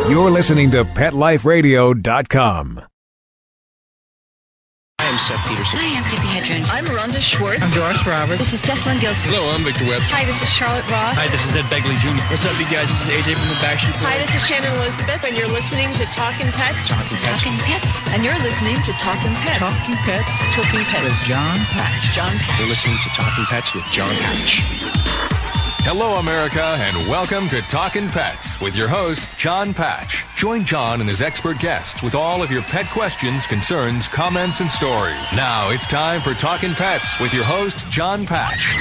You're listening to PetLifeRadio.com. I am Seth Peterson. Hi, I'm Debbie Hedren. I'm Rhonda Schwartz. I'm Doris Roberts. This is Jessalyn Gilson. Hello, I'm Victor Webb. Hi, this is Charlotte Ross. Hi, this is Ed Begley Jr. What's up, you guys? This is AJ from the Backstreet Boys. Hi, this is Shannon Elizabeth, and you're listening to Talkin' Pets. Talkin' Pets. Talkin' Pets. And you're listening to Talkin' Pets. Talking Pets. Talkin' Pets. With Jon Patch. Jon Patch. You're listening to Talkin' Pets with Jon Patch. Hello, America, and welcome to Talkin' Pets with your host, Jon Patch. Join Jon and his expert guests with all of your pet questions, concerns, comments, and stories. Now it's time for Talkin' Pets with your host, Jon Patch.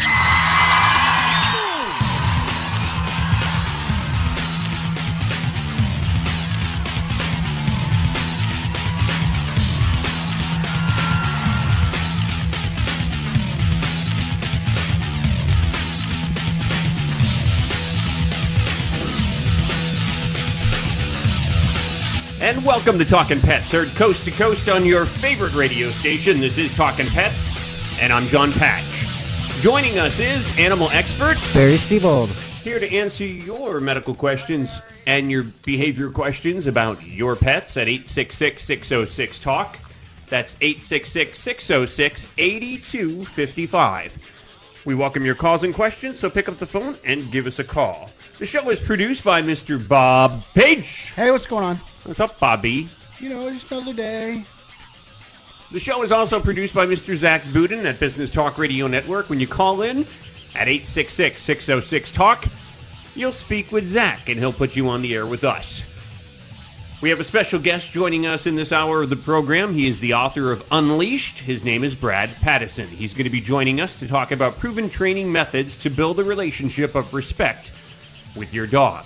And welcome to Talkin' Pets, heard coast to coast on your favorite radio station. This is Talkin' Pets, and I'm Jon Patch. Joining us is animal expert Barry Siebold, here to answer your medical questions and your behavior questions about your pets at 866-606-TALK. That's 866-606-8255. We welcome your calls and questions, so pick up the phone and give us a call. The show is produced by Mr. Bob Page. Hey, what's going on? What's up, Bobby? You know, just another day. The show is also produced by Mr. Zach Budin at Business Talk Radio Network. When you call in at 866-606-TALK, you'll speak with Zach, and he'll put you on the air with us. We have a special guest joining us in this hour of the program. He is the author of Unleashed. His name is Brad Pattison. He's going to be joining us to talk about proven training methods to build a relationship of respect with your dog.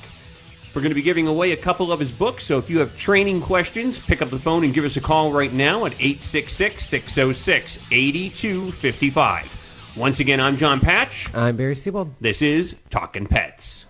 We're going to be giving away a couple of his books, so if you have training questions, pick up the phone and give us a call right now at 866-606-8255. Once again, I'm Jon Patch. I'm Barry Siebold. This is Talkin' Pets.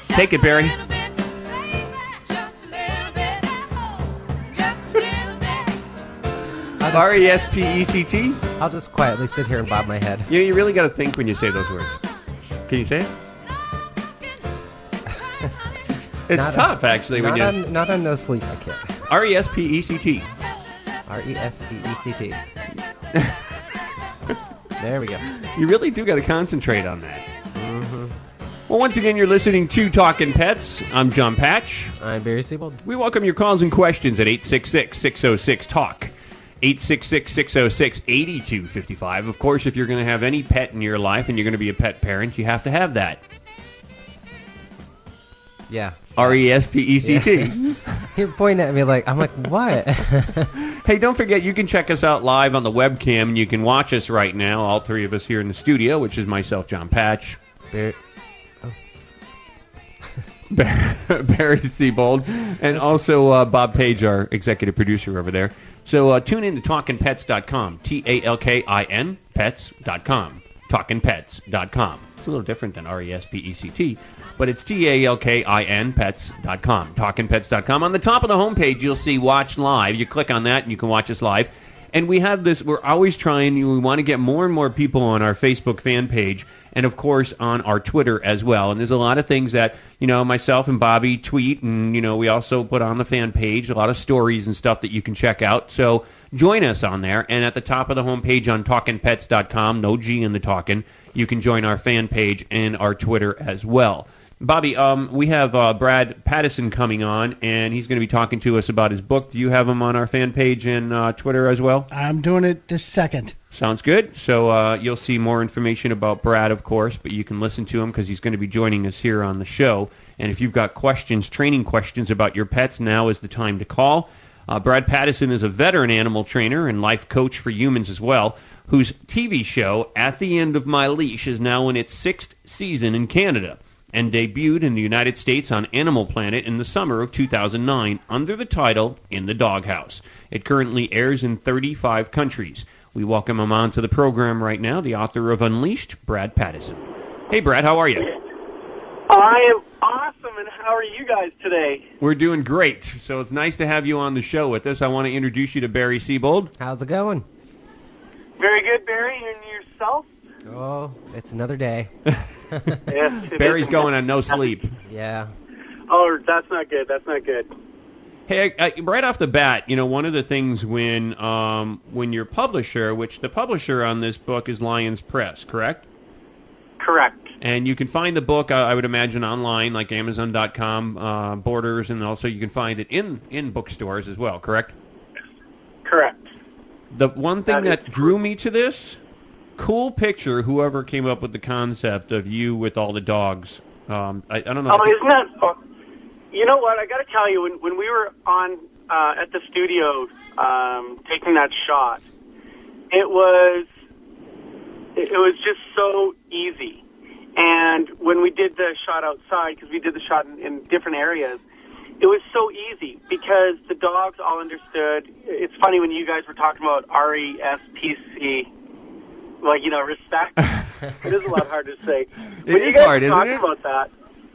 Take it, Barry. R-E-S-P-E-C-T? I'll just quietly sit here and bob my head. You know, you really got to think when you say those words. Can you say it? It's tough, actually. Not on No Sleep, I can't. R-E-S-P-E-C-T. R-E-S-P-E-C-T. There we go. You really do got to concentrate on that. Mm-hmm. Well, once again, you're listening to Talkin' Pets. I'm Jon Patch. I'm Barry Siebold. We welcome your calls and questions at 866-606-TALK. 866-606-8255. Of course, if you're going to have any pet in your life and you're going to be a pet parent, you have to have that. Yeah. R-E-S-P-E-C-T. Yeah. You're pointing at me like, I'm like, what? Hey, don't forget, you can check us out live on the webcam, and you can watch us right now, all three of us here in the studio, which is myself, Jon Patch. Barry Siebold, and also Bob Page, our executive producer over there. So tune in to TalkinPets.com, T-A-L-K-I-N, pets.com, TalkinPets.com. It's a little different than R-E-S-P-E-C-T, but it's T-A-L-K-I-N, pets.com, TalkinPets.com. On the top of the homepage, you'll see Watch Live. You click on that, and you can watch us live. And we have this, we're always trying, we want to get more and more people on our Facebook fan page, and of course on our Twitter as well. And there's a lot of things that, you know, myself and Bobby tweet, and, you know, we also put on the fan page a lot of stories and stuff that you can check out. So join us on there. And at the top of the homepage on TalkinPets.com, no G in the Talkin', you can join our fan page and our Twitter as well. Bobby, we have Brad Pattison coming on, and he's going to be talking to us about his book. Do you have him on our fan page and Twitter as well? I'm doing it this second. Sounds good. So you'll see more information about Brad, of course, but you can listen to him because he's going to be joining us here on the show. And if you've got questions, training questions about your pets, now is the time to call. Brad Pattison is a veteran animal trainer and life coach for humans as well, whose TV show, At the End of My Leash, is now in its 6th season in Canada and debuted in the United States on Animal Planet in the summer of 2009 under the title In the Doghouse. It currently airs in 35 countries. We welcome him on to the program right now, the author of Unleashed, Brad Pattison. Hey, Brad, how are you? I am awesome, and how are you guys today? We're doing great. So it's nice to have you on the show with us. I want to introduce you to Barry Siebold. How's it going? Very good, Barry, and yourself? Oh, it's another day. Yes, Barry's going on no sleep. Yeah. Oh, that's not good. That's not good. Hey, right off the bat, you know, one of the things when your publisher, which the publisher on this book is Lions Press, correct? Correct. And you can find the book, I would imagine, online, like Amazon.com, Borders, and also you can find it in bookstores as well, correct? Correct. The one thing that drew me to this, cool picture, whoever came up with the concept of you with all the dogs. I don't know. Oh, isn't that... Oh, you know what? I got to tell you, when we were on at the studio taking that shot, it was just so easy. And when we did the shot outside, because we did the shot in different areas, it was so easy because the dogs all understood. It's funny when you guys were talking about RESPC, like, you know, respect. It is a lot hard to say. It is hard, isn't it? About that,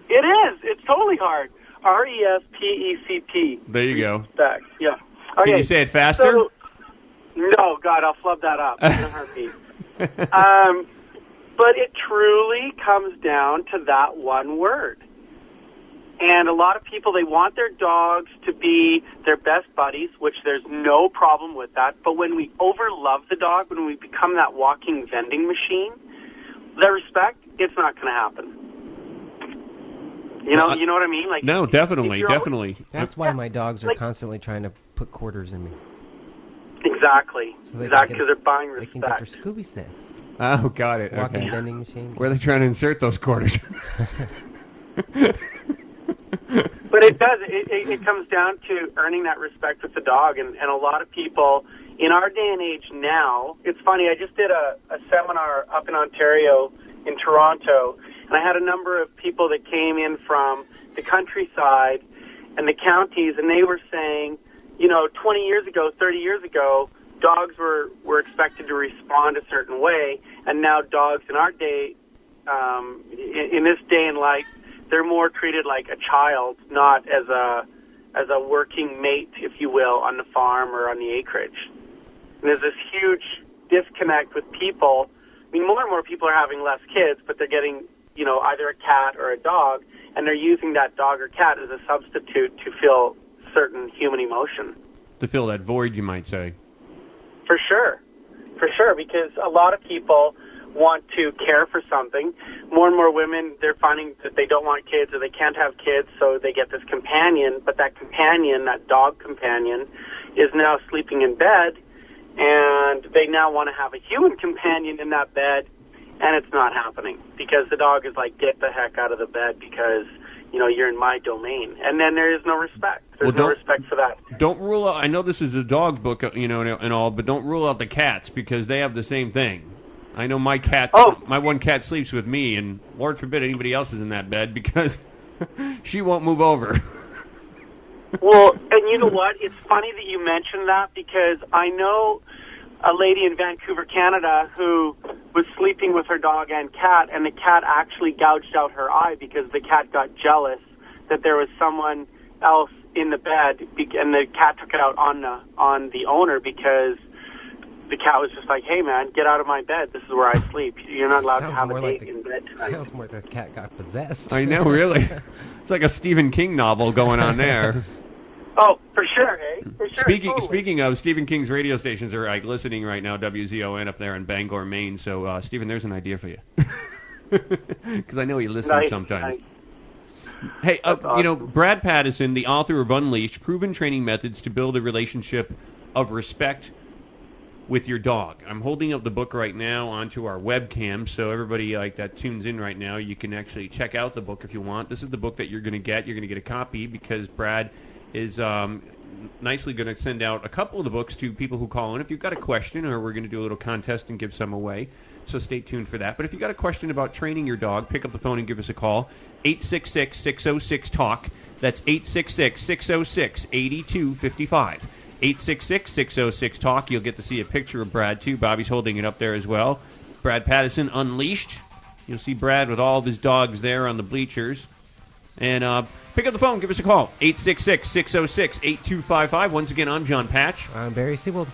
it is. It's totally hard. RESPECT. There you go. Respect. Yeah. Okay. Can you say it faster? So, no, God, I'll flub that up in a heartbeat. But it truly comes down to that one word. And a lot of people, they want their dogs to be their best buddies, which there's no problem with that. But when we overlove the dog, when we become that walking vending machine, that respect, it's not going to happen. You know what I mean? Like, no, definitely. That's why my dogs are constantly trying to put quarters in me. Exactly. So exactly, because they're buying They respect. can get their Scooby snacks. Oh, got it. Walking Okay. vending machine. Where are they trying to insert those quarters? But it does. It comes down to earning that respect with the dog. And a lot of people, in our day and age now, it's funny, I just did a seminar up in Ontario, in Toronto, and I had a number of people that came in from the countryside and the counties, and they were saying, 20 years ago, 30 years ago, dogs were expected to respond a certain way, and now dogs in our day, in this day in life, they're more treated like a child, not as a working mate, if you will, on the farm or on the acreage. And there's this huge disconnect with people. I mean, more and more people are having less kids, but they're getting, either a cat or a dog, and they're using that dog or cat as a substitute to feel certain human emotion. To fill that void, you might say. For sure, because a lot of people want to care for something. More and more women, they're finding that they don't want kids or they can't have kids, so they get this companion, but that companion, that dog companion, is now sleeping in bed, and they now want to have a human companion in that bed, and it's not happening because the dog is like, get the heck out of the bed because, you're in my domain. And then there is no respect. There's no respect for that. Don't rule out, I know this is a dog book, and all, but don't rule out the cats because they have the same thing. I know my one cat sleeps with me, and Lord forbid anybody else is in that bed because she won't move over. Well, and you know what? It's funny that you mentioned that because I know a lady in Vancouver, Canada, who was sleeping with her dog and cat, and the cat actually gouged out her eye because the cat got jealous that there was someone else in the bed, and the cat took it out on the owner because the cat was just like, hey, man, get out of my bed. This is where I sleep. You're not allowed to have a date in bed tonight. Sounds more like the cat got possessed. I know, really. It's like a Stephen King novel going on there. Oh, for sure, hey? For sure. Speaking of, Stephen King's radio stations are listening right now, WZON up there in Bangor, Maine. So, Stephen, there's an idea for you. Because I know he listens sometimes. Nice. Hey, awesome. Brad Pattison, the author of Unleashed, Proven Training Methods to Build a Relationship of Respect with your dog. I'm holding up the book right now onto our webcam, so everybody that tunes in right now, you can actually check out the book if you want. This is the book that you're going to get. You're going to get a copy because Brad is nicely going to send out a couple of the books to people who call in. If you've got a question, or we're going to do a little contest and give some away, so stay tuned for that. But if you've got a question about training your dog, pick up the phone and give us a call, 866-606-TALK. That's 866-606-8255. 866-606-TALK. You'll get to see a picture of Brad, too. Bobby's holding it up there as well. Brad Pattison Unleashed. You'll see Brad with all of his dogs there on the bleachers. And pick up the phone. Give us a call. 866-606-8255. Once again, I'm Jon Patch. I'm Barry Seawold.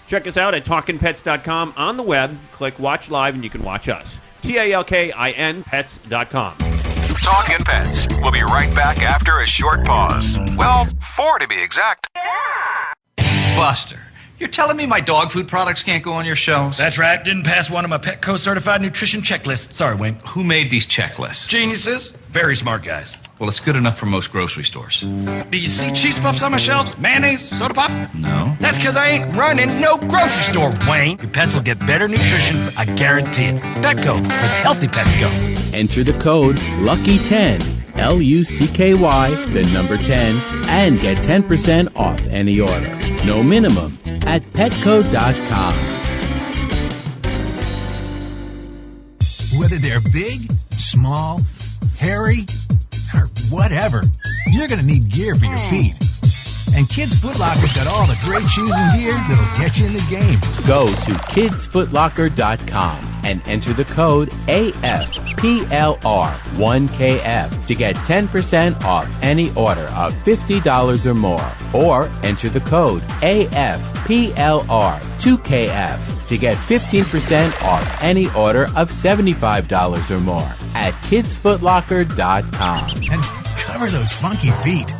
Check us out at talkinpets.com on the web. Click Watch Live, and you can watch us. TALKIN pets.com. Talkin' Pets. We'll be right back after a short pause. Well, 4 to be exact. Buster, you're telling me my dog food products can't go on your shelves? That's right. Didn't pass one of my Petco certified nutrition checklists. Sorry, Wayne. Who made these checklists? Geniuses. Very smart guys. Well, it's good enough for most grocery stores. Do you see cheese puffs on my shelves? Mayonnaise? Soda pop? No. That's because I ain't running no grocery store, Wayne. Your pets will get better nutrition, I guarantee it. Petco, where the healthy pets go. Enter the code LUCKY10, LUCKY, the number 10, and get 10% off any order. No minimum at petco.com. Whether they're big, small, hairy, or whatever, you're going to need gear for your feet. And Kids Foot Locker's got all the great shoes and gear that'll get you in the game. Go to kidsfootlocker.com and enter the code AFPLR1KF to get 10% off any order of $50 or more. Or enter the code AFPLR2KF to get 15% off any order of $75 or more at kidsfootlocker.com. And cover those funky feet.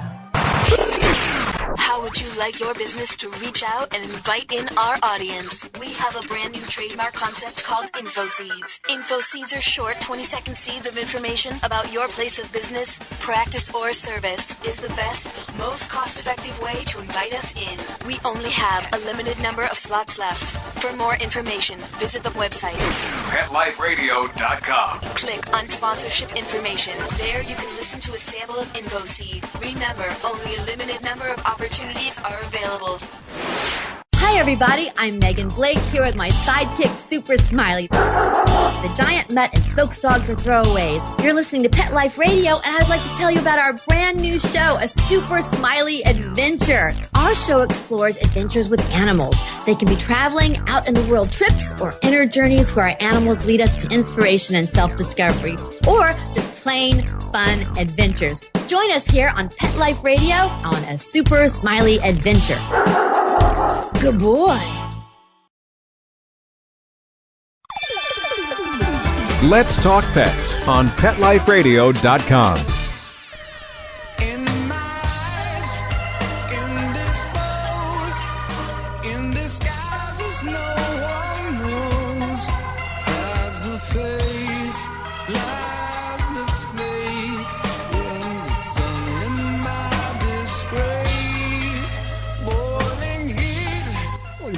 How would you like your business to reach out and invite in our audience? We have a brand new trademark concept called InfoSeeds. InfoSeeds are short 20-second seeds of information about your place of business, practice, or service. Is the best, most cost-effective way to invite us in. We only have a limited number of slots left. For more information, visit the website PetLifeRadio.com. Click on sponsorship information. There you can listen to a sample of InfoSeed. Remember, only a limited number of opportunities are available. Hi everybody, I'm Megan Blake here with my sidekick Super Smiley, the giant mutt and spokes dog for throwaways. You're listening to Pet Life Radio, and I'd like to tell you about our brand new show, A Super Smiley Adventure. Our show explores adventures with animals. They can be traveling, out in the world trips, or inner journeys where our animals lead us to inspiration and self-discovery, or just plain fun adventures. Join us here on Pet Life Radio on A Super Smiley Adventure. Good boy. Let's Talk Pets on PetLifeRadio.com.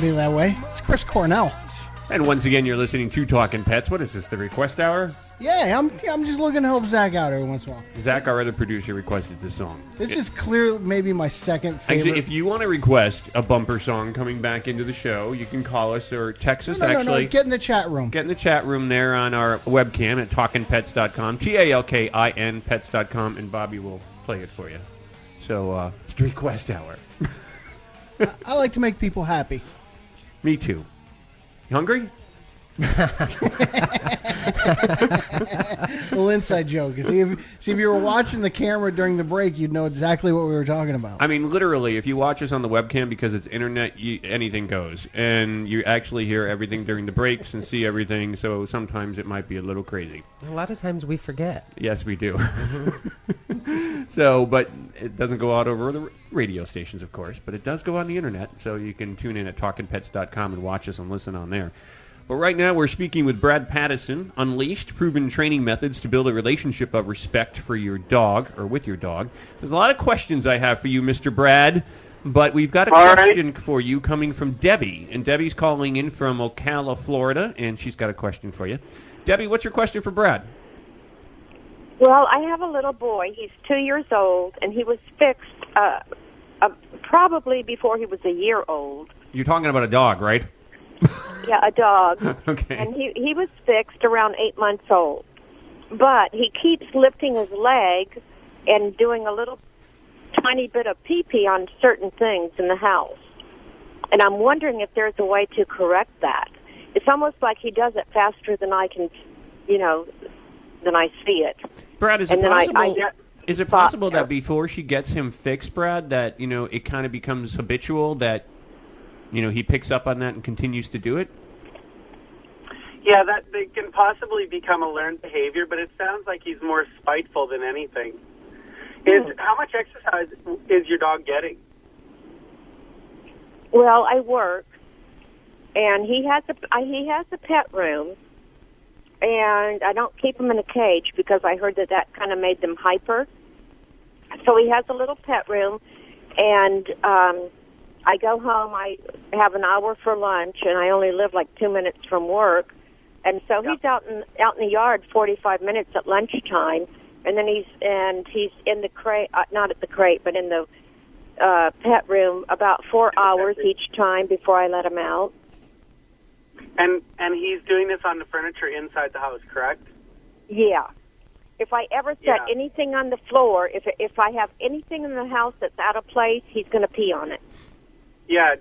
Be that way. It's Chris Cornell. And once again, you're listening to Talkin' Pets. What is this, the request hour? Yeah, I'm just looking to help Zach out every once in a while. Zach, our other producer, requested this song. This is clearly maybe my second favorite. Actually, if you want to request a bumper song coming back into the show, you can call us or text us. No, get in the chat room. Get in the chat room there on our webcam at talkinpets.com, TALKIN pets.com, and Bobby will play it for you. So it's the request hour. I like to make people happy. Me too. You hungry? Little inside joke. See, if you were watching the camera during the break, you'd know exactly what we were talking about. I mean, literally, if you watch us on the webcam, because it's internet, anything goes. And you actually hear everything during the breaks and see everything, so sometimes it might be a little crazy. A lot of times we forget. Yes, we do. So, but it doesn't go out over the radio stations, of course, but it does go on the internet, so you can tune in at talkinpets.com and watch us and listen on there. But right now we're speaking with Brad Pattison, Unleashed, proven training methods to build a relationship of respect for your dog, or with your dog. There's a lot of questions I have for you, Mr. Brad. But we've got a question for you coming from Debbie, and Debbie's calling in from Ocala, Florida, and she's got a question for you. Debbie, what's your question for Brad? Well, I have a little boy. He's 2 years old, and he was fixed probably before he was a year old. You're talking about a dog, right? Yeah, a dog. Okay. And he was fixed around 8 months old. But he keeps lifting his leg and doing a little tiny bit of pee-pee on certain things in the house. And I'm wondering if there's a way to correct that. It's almost like he does it faster than I can, than I see it. Brad, is it possible that before she gets him fixed, Brad, that, it kind of becomes habitual, that, he picks up on that and continues to do it? Yeah, that they can possibly become a learned behavior, but it sounds like he's more spiteful than anything. How much exercise is your dog getting? Well, I work, and he has a pet room, and I don't keep him in a cage because I heard that kind of made them hyper. So he has a little pet room, and I go home. I have an hour for lunch, and I only live like 2 minutes from work, and so he's out in the yard 45 minutes at lunchtime. And then he's in the crate, not at the crate, but in the pet room about 4 hours each time before I let him out. And he's doing this on the furniture inside the house, correct? Yeah. If I ever set anything on the floor, if I have anything in the house that's out of place, he's going to pee on it. Yeah.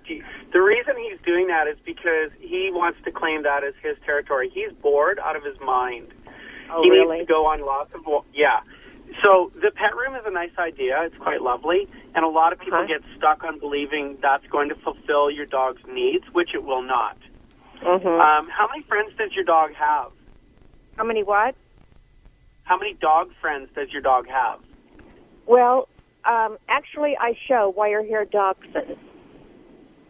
The reason he's doing that is because he wants to claim that as his territory. He's bored out of his mind. Oh, he really? needs to go on lots of So the pet room is a nice idea. It's quite lovely, and a lot of people get stuck on believing that's going to fulfill your dog's needs, which it will not. Mm-hmm. How many friends does your dog have? How many what? How many dog friends does your dog have? Well, actually, I show wire-haired dachshunds,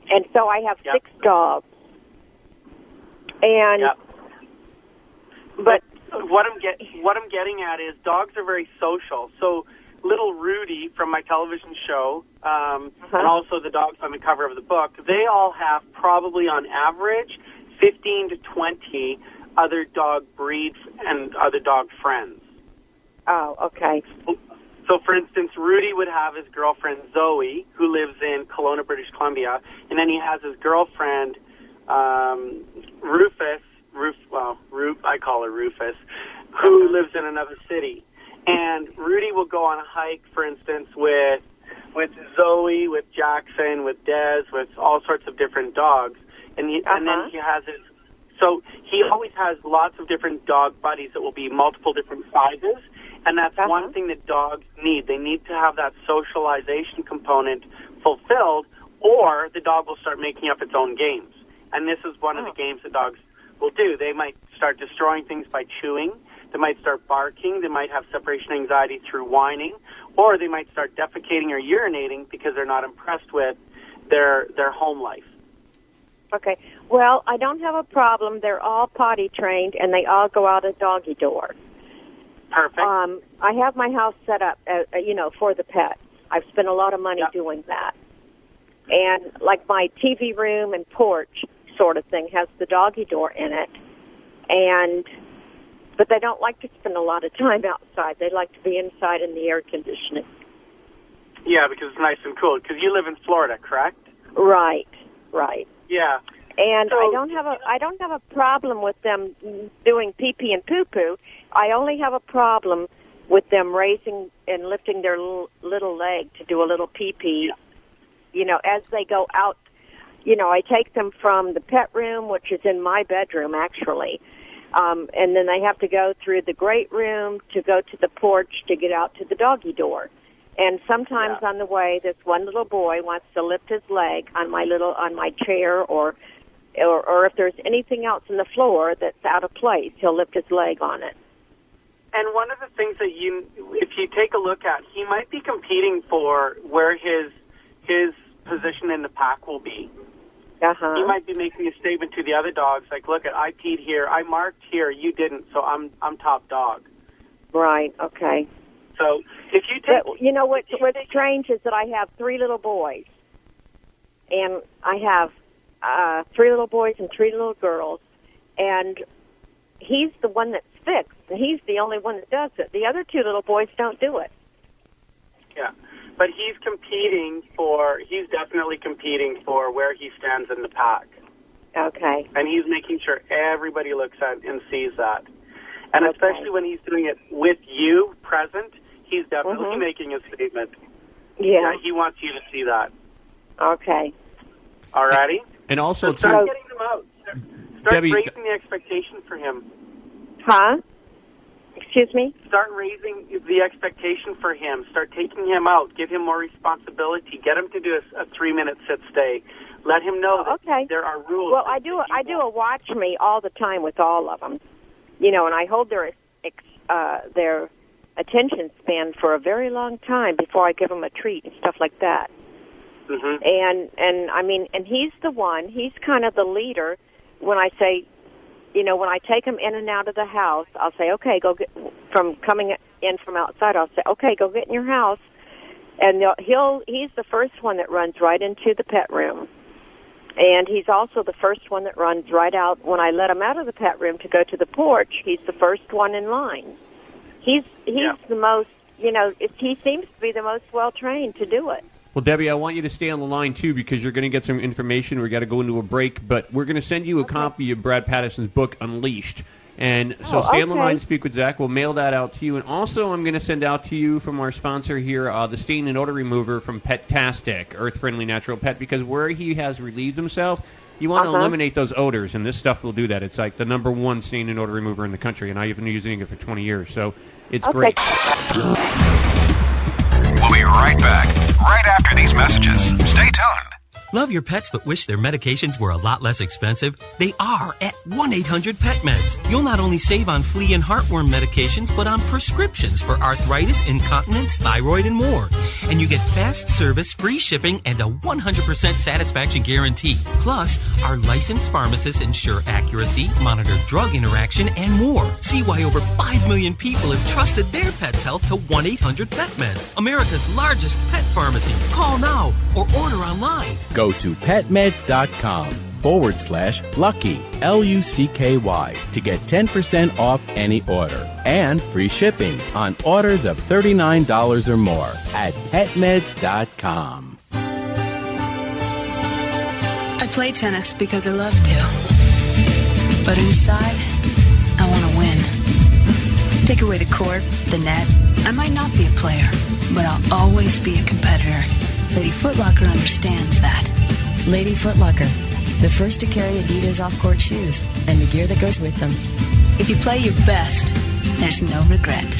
and so I have 6 dogs. And but what I'm getting at is dogs are very social. So little Rudy from my television show, and also the dogs on the cover of the book, they all have probably on average 15 to 20 other dog breeds and other dog friends. Oh, okay. So, for instance, Rudy would have his girlfriend Zoe, who lives in Kelowna, British Columbia, and then he has his girlfriend Rufus. I call her Rufus, who lives in another city. And Rudy will go on a hike, for instance, with Zoe, with Jackson, with Dez, with all sorts of different dogs. And then he has his... So he always has lots of different dog buddies that will be multiple different sizes. And that's one thing that dogs need. They need to have that socialization component fulfilled, or the dog will start making up its own games. And this is one of the games that dogs will do. They might start destroying things by chewing. They might start barking. They might have separation anxiety through whining. Or they might start defecating or urinating because they're not impressed with their home life. Okay. Well, I don't have a problem. They're all potty trained, and they all go out a doggy door. Perfect. I have my house set up, for the pets. I've spent a lot of money doing that. And like my TV room and porch sort of thing has the doggy door in it. But they don't like to spend a lot of time outside. They like to be inside in the air conditioning. Yeah, because it's nice and cool. Because you live in Florida, correct? Right. Yeah. And so, I don't have a problem with them doing pee-pee and poo-poo. I only have a problem with them raising and lifting their little leg to do a little pee-pee. As they go out. I take them from the pet room, which is in my bedroom, actually. And then they have to go through the great room to go to the porch to get out to the doggy door. And sometimes on the way, this one little boy wants to lift his leg on my chair, or if there's anything else on the floor that's out of place, he'll lift his leg on it. And one of the things that if you take a look at, he might be competing for where his position in the pack will be. He might be making a statement to the other dogs, like, look, I peed here, I marked here, you didn't, so I'm top dog. Right, okay. So if you take... But, what's strange is that I have 3 little boys, and I have 3 little boys and 3 little girls, and he's the one that's fixed, and he's the only one that does it. The other 2 little boys don't do it. Yeah, but he's definitely competing for where he stands in the pack. Okay. And he's making sure everybody looks at and sees that. And especially when he's doing it with you present, he's definitely making a statement. Yeah. He wants you to see that. Okay. All righty? And also, so start getting them out. Start Debbie, raising the expectation for him. Huh? Excuse me? Start raising the expectation for him. Start taking him out. Give him more responsibility. Get him to do a 3-minute sit-stay. Let him know that there are rules. Well, I do a watch me all the time with all of them, and I hold their attention span for a very long time before I give them a treat and stuff like that. Mm-hmm. And he's the one. He's kind of the leader. When I say, when I take him in and out of the house, I'll say, okay, go get from coming in from outside. I'll say, okay, go get in your house, and he's the first one that runs right into the pet room. And he's also the first one that runs right out. When I let him out of the pet room to go to the porch, he's the first one in line. He's the most, he seems to be the most well-trained to do it. Well, Debbie, I want you to stay on the line, too, because you're going to get some information. We've got to go into a break, but we're going to send you a copy of Brad Pattison's book, Unleashed. And so stay on the line, speak with Zach. We'll mail that out to you. And also I'm going to send out to you from our sponsor here the stain and odor remover from Pettastic, Earth-Friendly Natural Pet, because where he has relieved himself, you want to eliminate those odors, and this stuff will do that. It's like the #1 stain and odor remover in the country, and I've been using it for 20 years, so it's great. We'll be right back, right after these messages. Stay tuned. Love your pets but wish their medications were a lot less expensive? They are at 1-800-PET-MEDS. You'll not only save on flea and heartworm medications, but on prescriptions for arthritis, incontinence, thyroid, and more. And you get fast service, free shipping, and a 100% satisfaction guarantee. Plus, our licensed pharmacists ensure accuracy, monitor drug interaction, and more. See why over 5 million people have trusted their pet's health to 1-800-PET-MEDS, America's largest pet pharmacy. Call now or order online. Go to petmeds.com/lucky, LUCKY, to get 10% off any order and free shipping on orders of $39 or more at petmeds.com. I play tennis because I love to. But inside, I want to win. Take away the court, the net. I might not be a player, but I'll always be a competitor. Lady Foot Locker understands that. Lady Foot Locker, the first to carry Adidas off-court shoes and the gear that goes with them. If you play your best, there's no regret.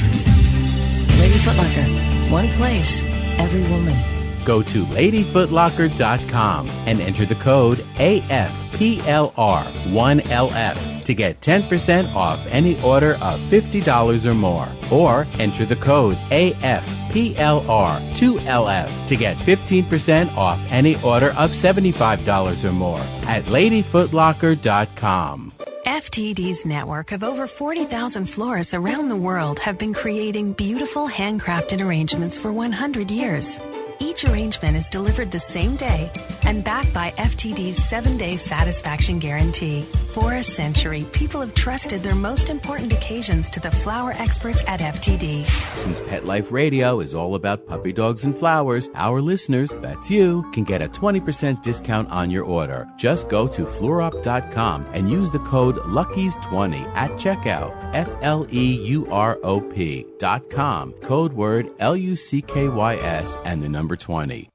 Lady Foot Locker, one place, every woman. Go to ladyfootlocker.com and enter the code AFPLR1LF to get 10% off any order of $50 or more. Or enter the code AFPLR2LF to get 15% off any order of $75 or more at ladyfootlocker.com. FTD's network of over 40,000 florists around the world have been creating beautiful handcrafted arrangements for 100 years. Each arrangement is delivered the same day and backed by FTD's 7-day satisfaction guarantee. For a century, people have trusted their most important occasions to the flower experts at FTD. Since Pet Life Radio is all about puppy dogs and flowers, our listeners, that's you, can get a 20% discount on your order. Just go to fluorop.com and use the code LUCKIES20 at checkout. FLEUROP.com. Code word LUCKYS and the number 20.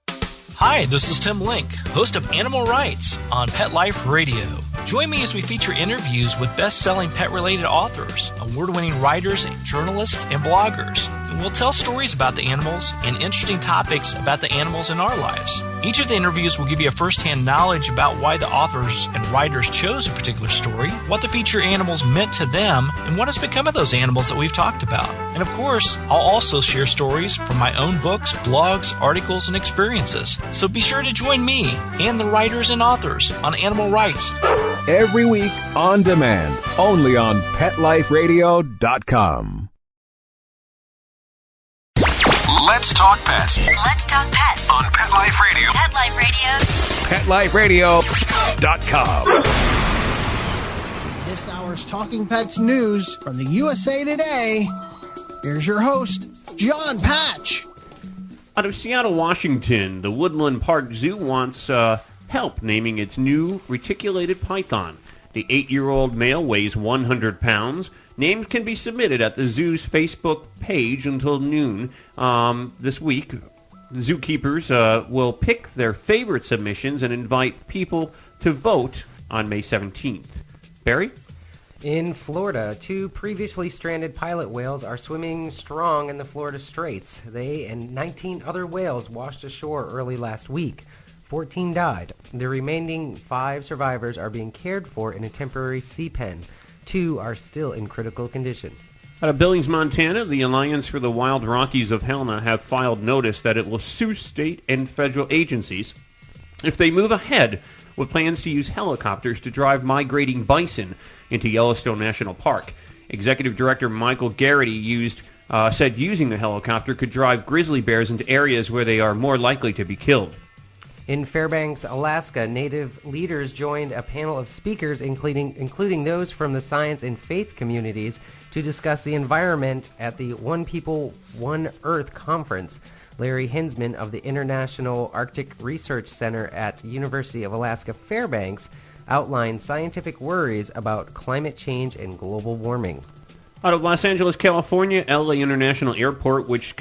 Hi, this is Tim Link, host of Animal Rights on Pet Life Radio. Join me as we feature interviews with best-selling pet-related authors, award-winning writers, journalists, and bloggers. And we'll tell stories about the animals and interesting topics about the animals in our lives. Each of the interviews will give you a first-hand knowledge about why the authors and writers chose a particular story, what the feature animals meant to them, and what has become of those animals that we've talked about. And of course, I'll also share stories from my own books, blogs, articles, and experiences. So be sure to join me and the writers and authors on Animal Rights. Every week on demand, only on PetLifeRadio.com. Let's talk pets Let's talk pets on Pet Life Radio. Pet Life Radio. PetLifeRadio.com. This hour's Talking Pets news from the USA Today. Here's your host, Jon Patch. Out of Seattle, Washington, the Woodland Park Zoo wants help naming its new reticulated python. The 8-year-old male weighs 100 pounds. Names can be submitted at the zoo's Facebook page until noon this week. Zookeepers will pick their favorite submissions and invite people to vote on May 17th. Barry? In Florida, 2 previously stranded pilot whales are swimming strong in the Florida Straits. They and 19 other whales washed ashore early last week. 14 died. The remaining 5 survivors are being cared for in a temporary sea pen. 2 are still in critical condition. Out of Billings, Montana, the Alliance for the Wild Rockies of Helena have filed notice that it will sue state and federal agencies if they move ahead with plans to use helicopters to drive migrating bison into Yellowstone National Park. Executive Director Michael Garrity said using the helicopter could drive grizzly bears into areas where they are more likely to be killed. In Fairbanks, Alaska, Native leaders joined a panel of speakers, including those from the science and faith communities, to discuss the environment at the One People, One Earth conference. Larry Hinsman of the International Arctic Research Center at University of Alaska Fairbanks outlined scientific worries about climate change and global warming. Out of Los Angeles, California, LA International Airport, which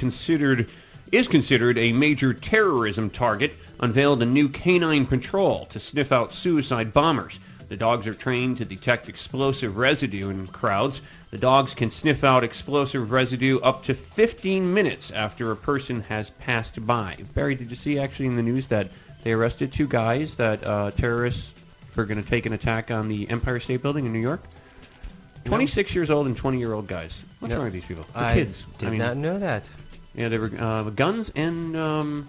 is considered a major terrorism target, unveiled a new canine patrol to sniff out suicide bombers. The dogs are trained to detect explosive residue in crowds. The dogs can sniff out explosive residue up to 15 minutes after a person has passed by. Barry, did you see actually in the news that they arrested 2 guys that terrorists were going to take an attack on the Empire State Building in New York? 26 years old and 20-year-old guys. What's wrong with these people? They're kids. I did not know that. Yeah, they were guns and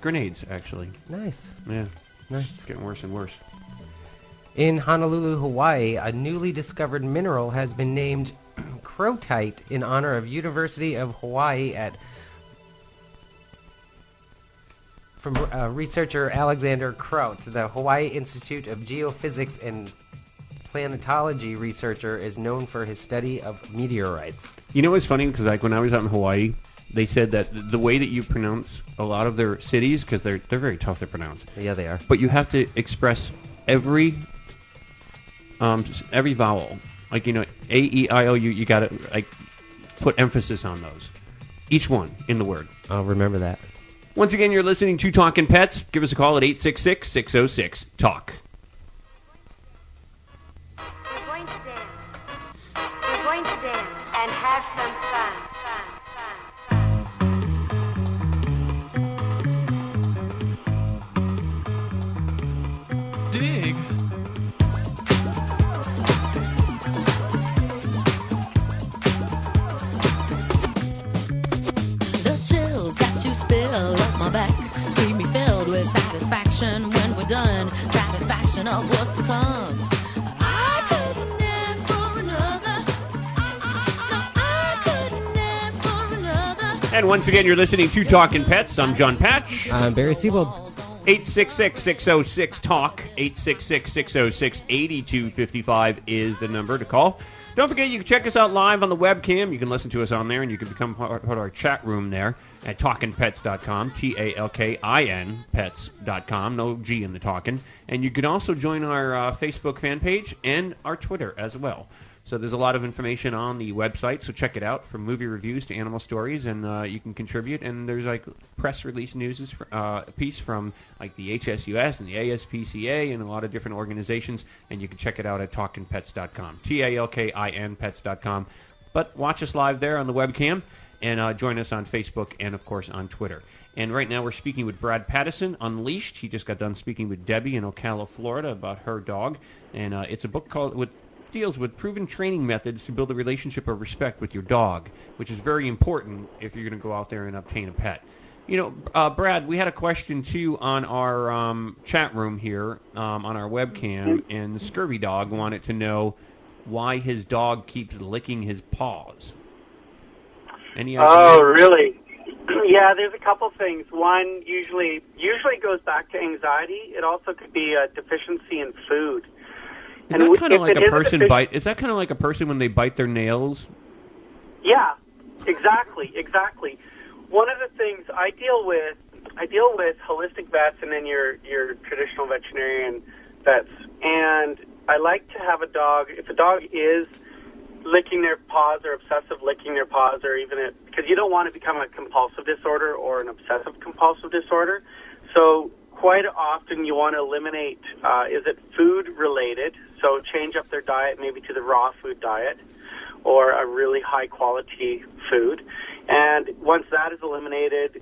grenades, actually. Nice. Yeah. Nice. It's getting worse and worse. In Honolulu, Hawaii, a newly discovered mineral has been named crotite in honor of University of Hawaii from researcher Alexander Kraut. The Hawaii Institute of Geophysics and Planetology researcher is known for his study of meteorites. You know what's funny? Because when I was out in Hawaii, they said that the way that you pronounce a lot of their cities, because they're very tough to pronounce. Yeah, they are. But you have to express every vowel. Like, A, E, I, O, U, you got to put emphasis on those. Each one in the word. I'll remember that. Once again, you're listening to Talkin' Pets. Give us a call at 866-606-TALK. We're going to dance. We're going to dance and have some fun. Dig. The chills that you spill up my back leave me filled with satisfaction when we're done. Satisfaction of what's to come. I couldn't ask for another. No, I couldn't ask for another. And once again, you're listening to Talkin' Pets. I'm Jon Patch. I'm Barry Siebold. 866-606-TALK. 866-606-8255 is the number to call. Don't forget, you can check us out live on the webcam. You can listen to us on there, and you can become part of our chat room there at talkinpets.com, TALKIN pets.com, no G in the talkin'. And you can also join our Facebook fan page and our Twitter as well. So there's a lot of information on the website, so check it out, from movie reviews to animal stories, and you can contribute. And there's press release news piece from the HSUS and the ASPCA and a lot of different organizations, and you can check it out at talkinpets.com, TALKIN pets.com. But watch us live there on the webcam, and join us on Facebook and, of course, on Twitter. And right now we're speaking with Brad Pattison, Unleashed. He just got done speaking with Debbie in Ocala, Florida, about her dog, and it's a book deals with proven training methods to build a relationship of respect with your dog, which is very important if you're going to go out there and obtain a pet. Brad, we had a question, too, on our chat room here, on our webcam, and the Scurvy Dog wanted to know why his dog keeps licking his paws. Any idea? Oh, really? Yeah, there's a couple things. One usually goes back to anxiety. It also could be a deficiency in food. Is that kind of like a person bite? Is that kind of like a person when they bite their nails? Yeah, exactly. One of the things I deal with holistic vets and then your traditional veterinarian vets, and I like to have a dog. If a dog is licking their paws or obsessive licking their paws, or even because you don't want it to become a compulsive disorder or an obsessive compulsive disorder. So quite often you want to eliminate, is it food related? So change up their diet maybe to the raw food diet or a really high quality food. And once that is eliminated,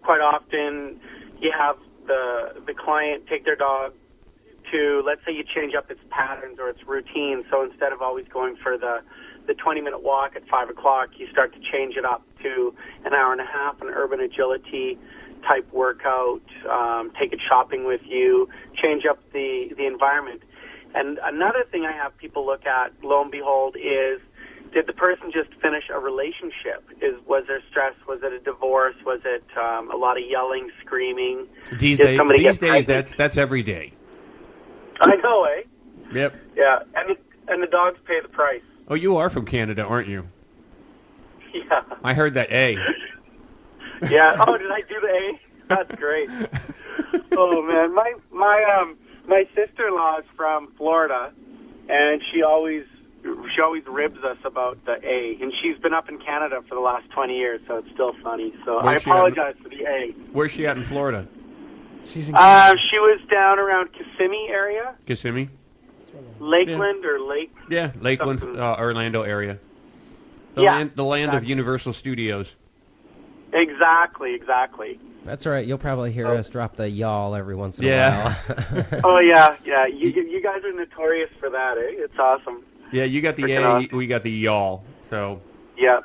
quite often you have the client take their dog to, let's say you change up its patterns or its routine. So instead of always going for the 20-minute walk at 5 o'clock, you start to change it up to an hour and a half, an urban agility type workout, take it shopping with you, change up the environment. And another thing I have people look at, lo and behold, is did the person just finish a relationship? Was there stress? Was it a divorce? Was it a lot of yelling, screaming? These days that's every day. I know, eh? Yep. Yeah, and the dogs pay the price. Oh, you are from Canada, aren't you? Yeah. I heard that A. Yeah. Oh, did I do the A? That's great. Oh man, my sister-in-law is from Florida, and she always ribs us about the A, and she's been up in Canada for the last 20 years, so it's still funny. So I apologize for the A. Where's she at in Florida? She's in she was down around Kissimmee area. Kissimmee? Lakeland or Lake? Yeah, Lakeland, Orlando area. The land of Universal Studios. Exactly. That's all right. You'll probably hear us drop the y'all every once in a while. Oh, yeah. You guys are notorious for that, eh? It's awesome. Yeah, you got the A, we got the y'all. So. Yeah.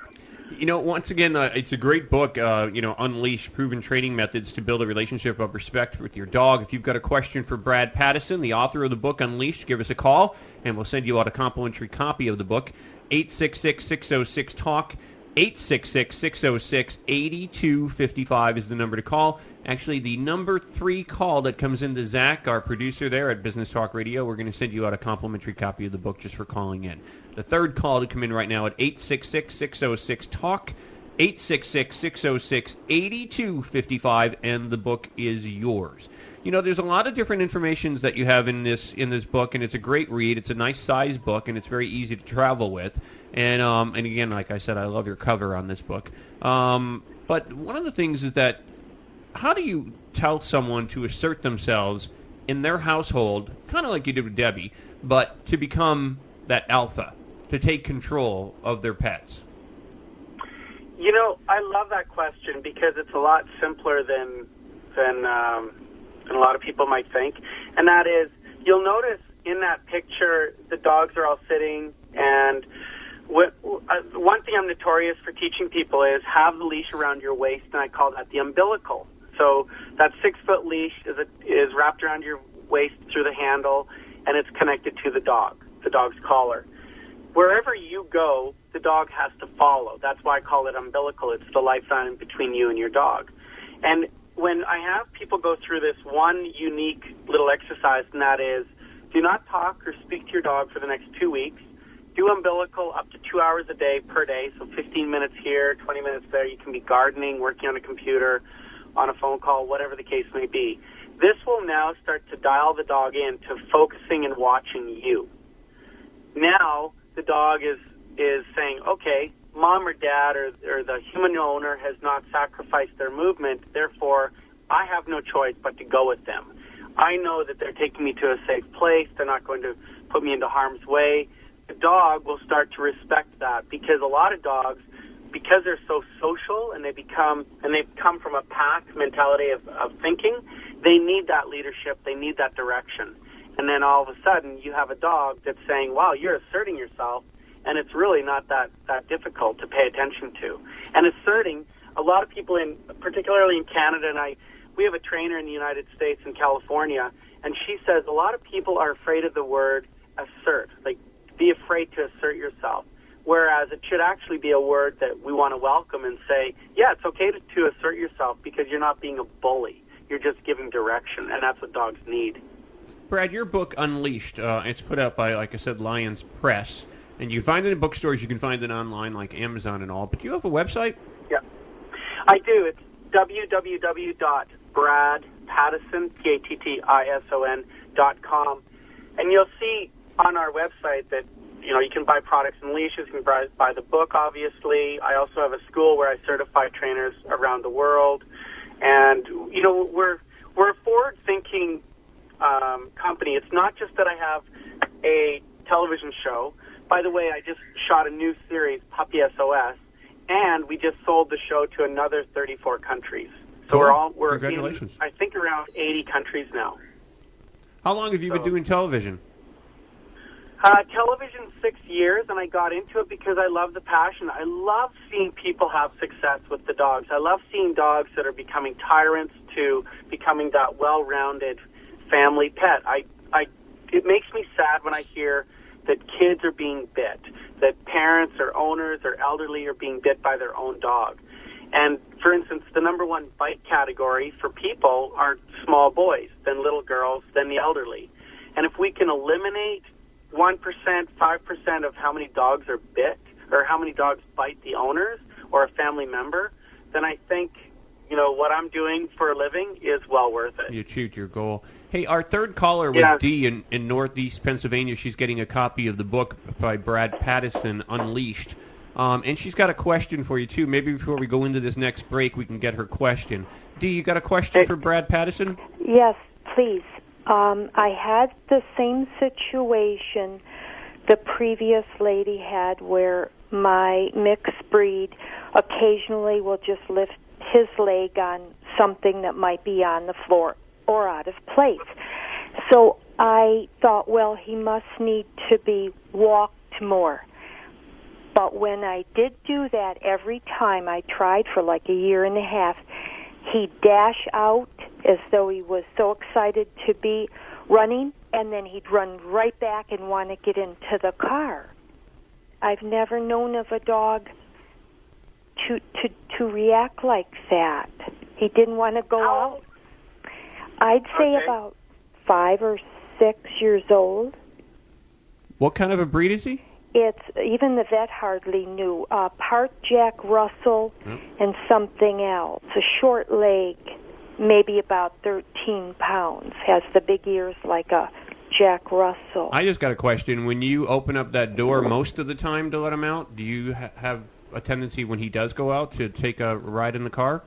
You know, once again, it's a great book, Unleash Proven Training Methods to Build a Relationship of Respect with Your Dog. If you've got a question for Brad Pattison, the author of the book Unleashed, give us a call, and we'll send you out a complimentary copy of the book. 866-606-TALK. 866-606-8255 is the number to call. Actually, the number 3 call that comes into Zach, our producer there at Business Talk Radio, we're going to send you out a complimentary copy of the book just for calling in. The third call to come in right now at 866-606-TALK, 866-606-8255, and the book is yours. You know, there's a lot of different information that you have in this book, and it's a great read. It's a nice size book, and it's very easy to travel with. And again, like I said, I love your cover on this book. But one of the things is that how do you tell someone to assert themselves in their household, kind of like you did with Debbie, but to become that alpha, to take control of their pets? You know, I love that question because it's a lot simpler than a lot of people might think. And that is, you'll notice in that picture, the dogs are all sitting, and one thing I'm notorious for teaching people is have the leash around your waist, and I call that the umbilical. So that 6-foot leash is wrapped around your waist through the handle, and it's connected to the dog's collar. Wherever you go, the dog has to follow. That's why I call it umbilical. It's the lifeline between you and your dog. And when I have people go through this one unique little exercise, and that is, do not talk or speak to your dog for the next 2 weeks. Do umbilical up to 2 hours a day per day, so 15 minutes here, 20 minutes there. You can be gardening, working on a computer, on a phone call, whatever the case may be. This will now start to dial the dog in to focusing and watching you. Now the dog is saying, okay, mom or dad or the human owner has not sacrificed their movement, therefore I have no choice but to go with them. I know that they're taking me to a safe place. They're not going to put me into harm's way. The dog will start to respect that because a lot of dogs, because they're so social and they've come from a pack mentality of thinking, they need that leadership, they need that direction. And then all of a sudden you have a dog that's saying, wow, you're asserting yourself, and it's really not that difficult to pay attention to. And asserting, a lot of people, particularly in Canada, and we have a trainer in the United States in California, and she says a lot of people are afraid of the word assert, like be afraid to assert yourself. whereas it should actually be a word that we want to welcome and say, yeah, it's okay to assert yourself because you're not being a bully. You're just giving direction, and that's what dogs need. Brad, your book, Unleashed, it's put out by, like I said, Lions Press, and you find it in bookstores. You can find it online, like Amazon and all. But do you have a website? Yeah, I do. It's www.bradpattison, Pattison.com. And you'll see on our website that, you know, you can buy products and leashes. You can buy the book, obviously. I also have a school where I certify trainers around the world. And, you know, we're a forward-thinking company. It's not just that I have a television show. By the way, I just shot a new series, Puppy SOS, and we just sold the show to another 34 countries. So we're Congratulations. in, I think, around 80 countries now. How long have you been doing television? Television, 6 years, and I got into it because I love the passion. I love seeing people have success with the dogs. I love seeing dogs that are becoming tyrants to becoming that well-rounded family pet. It makes me sad when I hear that kids are being bit, that parents or owners or elderly are being bit by their own dog. And, for instance, the number one bite category for people are small boys, then little girls, then the elderly. And if we can eliminate 1%, 5% of how many dogs are bit or how many dogs bite the owners or a family member, then I think, you know, what I'm doing for a living is well worth it. You achieved your goal. Hey, our third caller was Dee in Northeast Pennsylvania. She's getting a copy of the book by Brad Pattison, Unleashed. And she's got a question for you, too. Maybe before we go into this next break, we can get her question. Dee, you got a question for Brad Pattison? Yes, please. I had the same situation the previous lady had where my mixed breed occasionally will just lift his leg on something that might be on the floor or out of place. So I thought, well, he must need to be walked more. But when I did do that, every time I tried for like a year and a half, he'd dash out as though he was so excited to be running, and then he'd run right back and want to get into the car. I've never known of a dog to react like that. He didn't want to go out. I'd say about 5 or 6 years old. What kind of a breed is he? It's even the vet hardly knew. Part Jack Russell and something else. A short leg, maybe about 13 pounds. Has the big ears like a Jack Russell. I just got a question. When you open up that door most of the time to let him out, do you have a tendency when he does go out to take a ride in the car?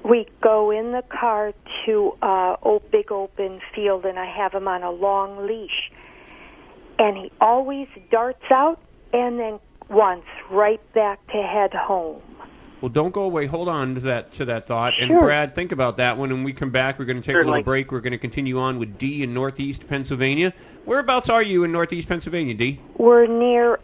We go in the car to a big open field, and I have him on a long leash. And he always darts out and then wants right back to head home. Well, don't go away. Hold on to that thought. Sure. And, Brad, think about that one. When we come back, we're going to take a little break. We're going to continue on with Dee in Northeast Pennsylvania. Whereabouts are you in Northeast Pennsylvania, Dee? We're near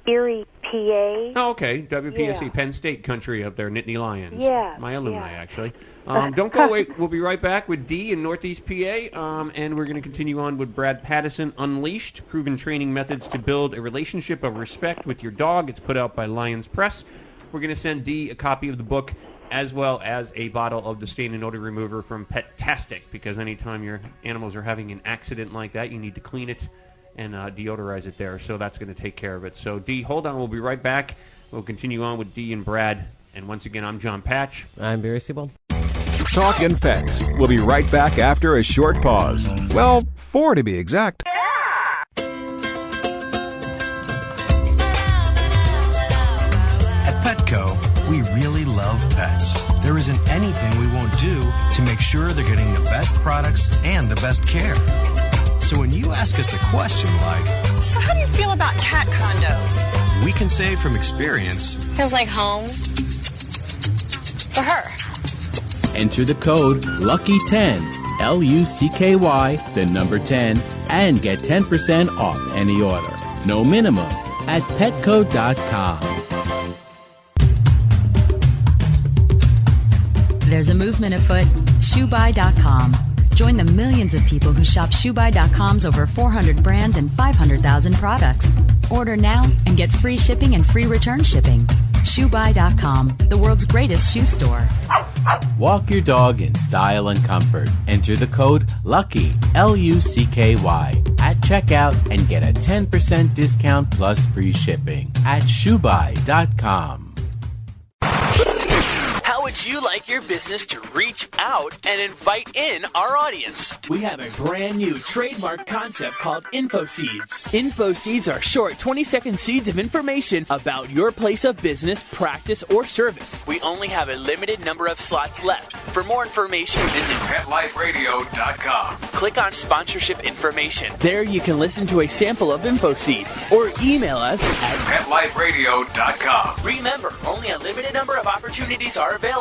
Erie, PA. Oh, okay. WPSC, Yeah. Penn State country up there, Nittany Lions. Yeah. My alumni, actually. Don't go away. We'll be right back with Dee in Northeast PA, and we're going to continue on with Brad Pattison, Unleashed, Proven Training Methods to Build a Relationship of Respect with Your Dog. It's put out by Lions Press. We're going to send Dee a copy of the book as well as a bottle of the stain and odor remover from Pettastic, because anytime your animals are having an accident like that, you need to clean it and deodorize it there. So that's going to take care of it. So, Dee, hold on. We'll be right back. We'll continue on with Dee and Brad. And once again, I'm Jon Patch. I'm Barry Siebel. Talkin' Pets. We'll be right back after a short pause. Well, 4 to be exact. At Petco, we really love pets. There isn't anything we won't do to make sure they're getting the best products and the best care. So when you ask us a question like, So how do you feel about cat condos? we can say from experience, Feels like home. For her. Enter the code LUCKY10, LUCKY, the number 10, and get 10% off any order. No minimum at petco.com. There's a movement afoot. ShoeBuy.com. Join the millions of people who shop ShoeBuy.com's over 400 brands and 500,000 products. Order now and get free shipping and free return shipping. ShoeBuy.com, the world's greatest shoe store. Walk your dog in style and comfort. Enter the code LUCKY, L-U-C-K-Y, at checkout and get a 10% discount plus free shipping at ShoeBuy.com. How would you like your business to reach out and invite in our audience? We have a brand new trademark concept called InfoSeeds. InfoSeeds are short 20-second seeds of information about your place of business, practice, or service. We only have a limited number of slots left. For more information, visit PetLifeRadio.com. Click on sponsorship information. There you can listen to a sample of InfoSeed or email us at PetLifeRadio.com. Remember, only a limited number of opportunities are available.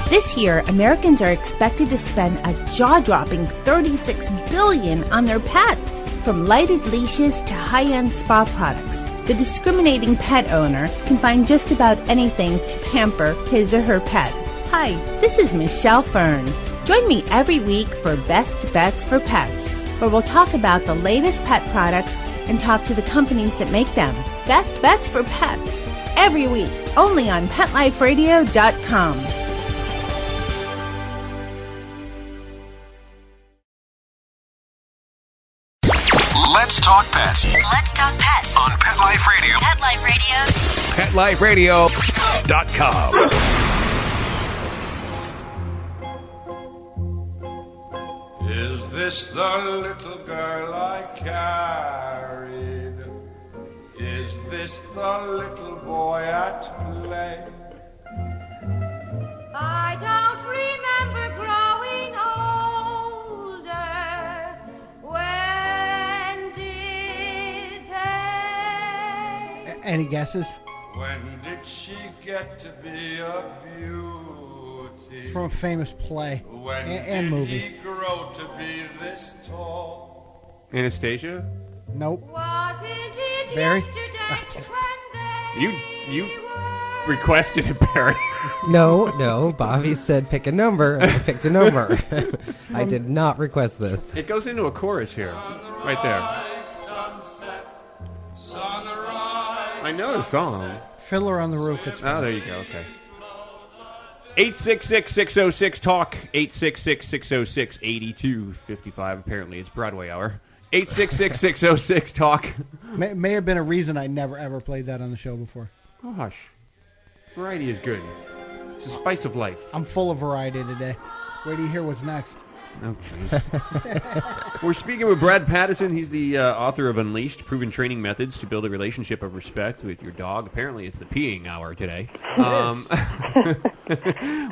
This year, Americans are expected to spend a jaw-dropping $36 billion on their pets. From lighted leashes to high-end spa products, the discriminating pet owner can find just about anything to pamper his or her pet. Hi, this is Michelle Fern. Join me every week for Best Bets for Pets, where we'll talk about the latest pet products and talk to the companies that make them. Best Bets for Pets, every week, only on PetLifeRadio.com. Let's talk pets. Let's talk pets On Pet Life Radio. Pet Life Radio. PetLifeRadio.com. Is this the little girl I carried? Is this the little boy at play? I don't remember growing older. When did they? Any guesses? When did she get to be a beauty? From a famous play When and did movie. he grow to be this tall? Anastasia? Nope. Wasn't it Barry? yesterday when You requested it, Barry. No. Bobby said pick a number, and I picked a number. I did not request this. It goes into a chorus here, right there. Sunset, sunrise. I know the song. Fiddler on the Roof. Oh, there you go. Okay. 866-606-TALK. 866-606-8255. Apparently, it's Broadway hour. 866-606-TALK. May have been a reason I never ever played that on the show before. Oh, hush. Variety is good. It's the spice of life. I'm full of variety today. Wait till you hear what's next. Oh, jeez. We're speaking with Brad Pattison. He's the author of Unleashed, Proven Training Methods to Build a Relationship of Respect with Your Dog. Apparently, it's the peeing hour today.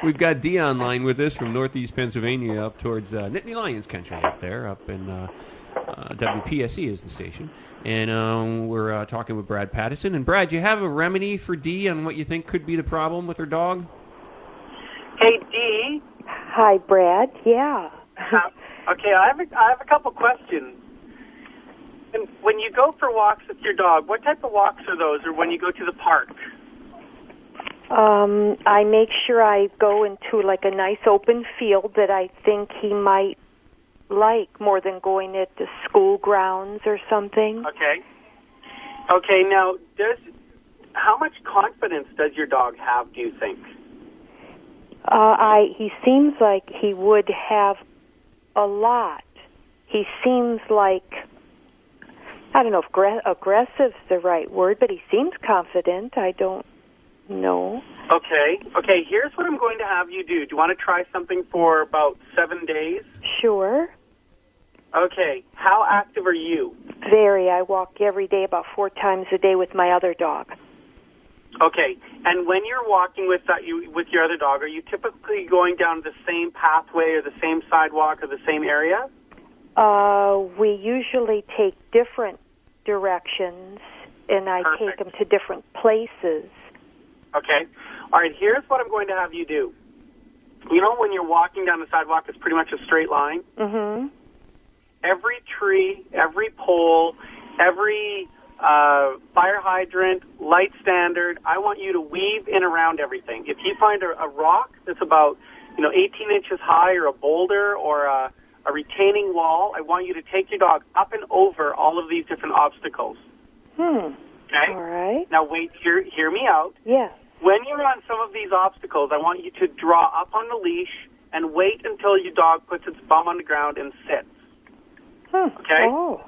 We've got Dee online with us from northeast Pennsylvania up towards Nittany Lions country up there, up in WPSE is the station. And we're talking with Brad Pattison. And, Brad, you have a remedy for Dee on what you think could be the problem with her dog? Hey, Dee. Hi, Brad. Yeah. Okay, I have a couple questions. And when you go for walks with your dog, what type of walks are those, or when you go to the park? I make sure I go into like a nice open field that I think he might like more than going into school grounds or something. Okay. Okay, now, how much confidence does your dog have, do you think? He seems like he would have a lot. He seems like, I don't know if aggressive's the right word, but he seems confident. I don't know. Okay, here's what I'm going to have you do. Do you want to try something for about 7 days? Sure. Okay, how active are you? Very. I walk every day about 4 times a day with my other dog. Okay, and when you're walking with your other dog, are you typically going down the same pathway or the same sidewalk or the same area? We usually take different directions, and I take them to different places. Okay. All right, here's what I'm going to have you do. You know when you're walking down the sidewalk, it's pretty much a straight line? Mm-hmm. Every tree, every pole, every fire hydrant, light standard, I want you to weave in around everything. If you find a rock that's about 18 inches high, or a boulder, or a a retaining wall. I want you to take your dog up and over all of these different obstacles. Okay? All right. Now, wait, hear me out. Yes. When you're on some of these obstacles, I want you to draw up on the leash and wait until your dog puts its bum on the ground and sits. Okay? Oh.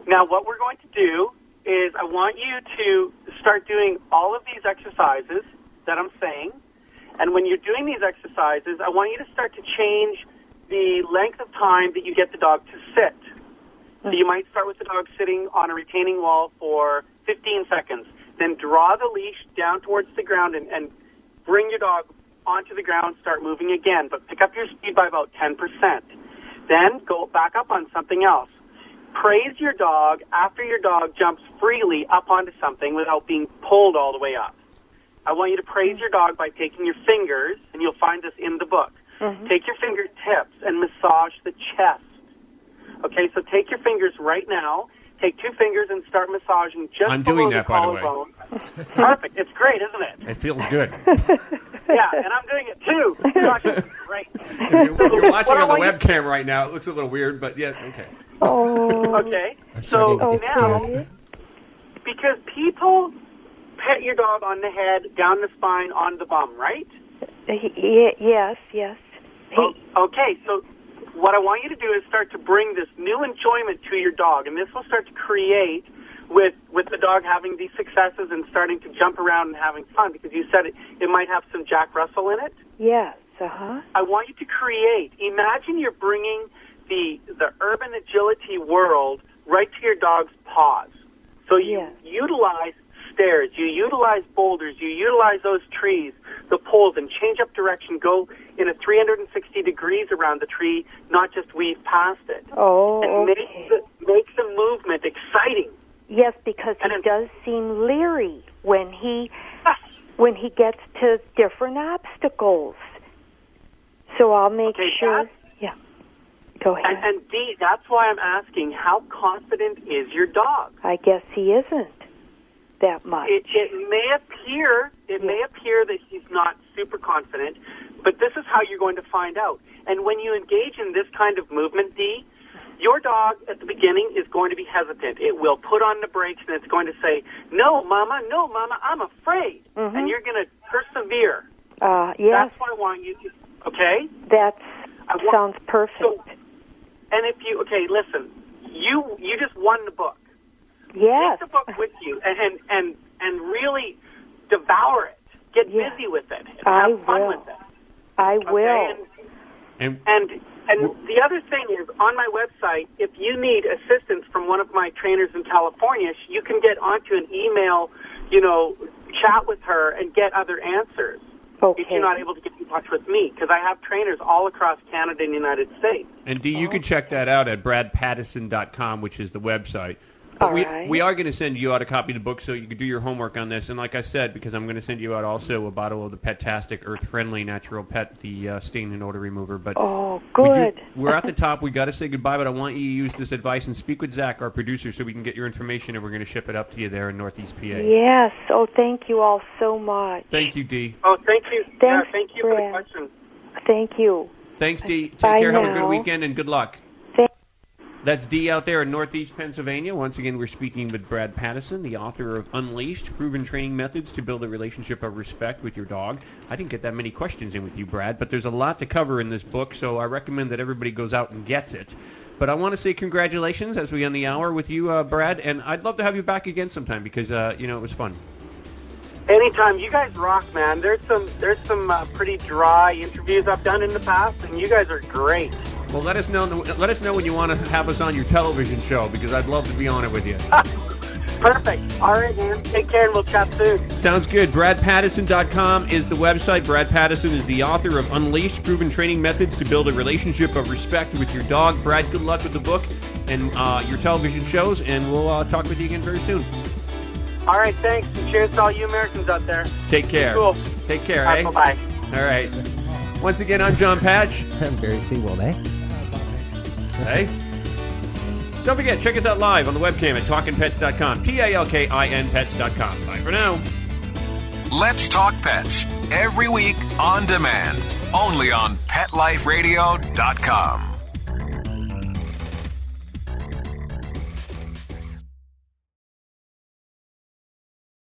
Now, what we're going to do is I want you to start doing all of these exercises that I'm saying. And when you're doing these exercises, I want you to start to change the length of time that you get the dog to sit. So you might start with the dog sitting on a retaining wall for 15 seconds. Then draw the leash down towards the ground and bring your dog onto the ground, start moving again, but pick up your speed by about 10%. Then go back up on something else. Praise your dog after your dog jumps freely up onto something without being pulled all the way up. I want you to praise your dog by taking your fingers, and you'll find this in the book. Take your fingertips and massage the chest. Okay, so take your fingers right now. Take 2 fingers and start massaging just I'm below doing the that, by the way. collarbone. Perfect. It's great, isn't it? It feels good. Yeah, and I'm doing it too. Gosh, it's great. If you're watching on the webcam right now, it looks a little weird, but yeah, okay. Oh. Okay. So now, because people pet your dog on the head, down the spine, on the bum, right? Yes. Okay, so what I want you to do is start to bring this new enjoyment to your dog, and this will start to create with the dog having these successes and starting to jump around and having fun, because you said it might have some Jack Russell in it. Yes, I want you to create. Imagine you're bringing the urban agility world right to your dog's paws. So you utilize stairs, you utilize boulders, you utilize those trees, the poles, and change up direction. Go in a 360 degrees around the tree, not just weave past it. Oh, and make the movement exciting. Yes, because he does seem leery when he gets to different obstacles. So I'll make sure. Yeah. Go ahead. And Dee, that's why I'm asking, how confident is your dog? I guess he isn't that much. It may appear that he's not super confident, but this is how you're going to find out. And when you engage in this kind of movement, Dee, your dog at the beginning is going to be hesitant. It will put on the brakes and it's going to say, no, Mama, I'm afraid. And you're going to persevere. Yes. That's what I want you to, okay? That sounds perfect. So, and if you, listen, you just won the book. Yes. Take the book with you and really devour it. Get busy with it. Have fun with it. I will. And the other thing is, on my website, if you need assistance from one of my trainers in California, you can get onto an email, chat with her and get other answers. Okay. If you're not able to get in touch with me, because I have trainers all across Canada and the United States. And Dee, you can check that out at bradpattison.com, which is the website. But we are going to send you out a copy of the book so you can do your homework on this. And like I said, because I'm going to send you out also a bottle of the Pettastic Earth-Friendly Natural Pet, the stain and odor remover. But good. We're at the top. We got to say goodbye, but I want you to use this advice and speak with Zach, our producer, so we can get your information, and we're going to ship it up to you there in Northeast PA. Yes. Oh, thank you all so much. Thank you, Dee. Oh, thank you. Thanks, thank you for the question. Thank you. Thanks, Dee. Take Bye care. now. Have a good weekend, and good luck. That's Dee out there in Northeast Pennsylvania. Once again, we're speaking with Brad Pattison, the author of Unleashed, Proven Training Methods to Build a Relationship of Respect with Your Dog. I didn't get that many questions in with you, Brad, but there's a lot to cover in this book, so I recommend that everybody goes out and gets it. But I want to say congratulations as we end the hour with you, Brad, and I'd love to have you back again sometime because, it was fun. Anytime. You guys rock, man. There's some pretty dry interviews I've done in the past, and you guys are great. Well, let us know when you want to have us on your television show, because I'd love to be on it with you. Perfect. All right, man. Take care, and we'll chat soon. Sounds good. BradPattison.com is the website. Brad Pattison is the author of Unleashed, Proven Training Methods to Build a Relationship of Respect with Your Dog. Brad, good luck with the book and your television shows, and we'll talk with you again very soon. All right, thanks, and cheers to all you Americans out there. Take care. Cool. Take care, eh? Bye-bye. All right. Once again, I'm Jon Patch. I'm Barry Seawold, eh? Hey. Don't forget, check us out live on the webcam at talkinpets.com. TALKIN pets.com. Bye for now. Let's Talk Pets. Every week on demand. Only on PetLifeRadio.com.